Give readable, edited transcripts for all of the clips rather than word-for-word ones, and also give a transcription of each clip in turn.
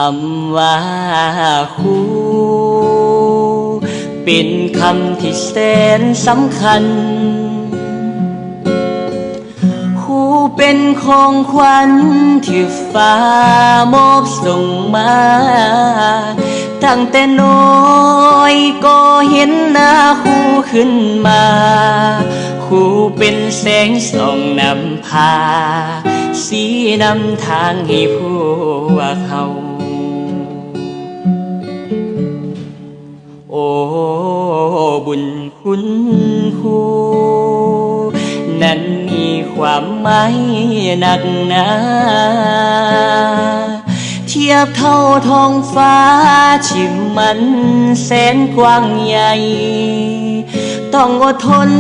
คำว่าครูเป็นคำที่แสนสำคัญครูเป็นของขวัญที่ฟ้ามอบส่งมาตั้งแต่น้อยก็เห็นหน้าครูขึ้นมาครูเป็นแสงส่องนำพาสีนำทางให้พวกเขาโอ้บุญคุณครูนั้นมีความหมายหนักหนาเทียบเท่าท้องฟ้าที่มันแสนกว้างใหญ่ต้องอดทน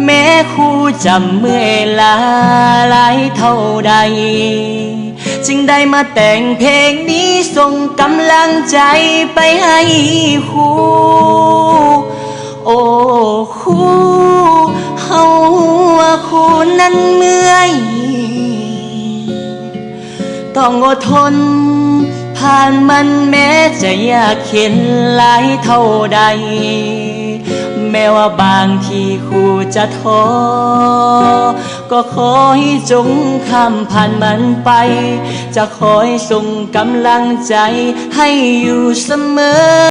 แม้ครูจำเมื่อยล้าหลายเท่าใดจึงได้มาแต่งเพลงนี้ส่งกำลังใจไปให้ครูโอ้ครูเฮาว่าครูนั้นเมื่อยต้องอดทนผ่านมันแม้จะยากเข็นหลายเท่าใดแม้ว่าบางทีครูจะท้อก็ขอให้จงข้ามผ่านมันไปจะคอยส่งกำลังใจให้อยู่เสมอ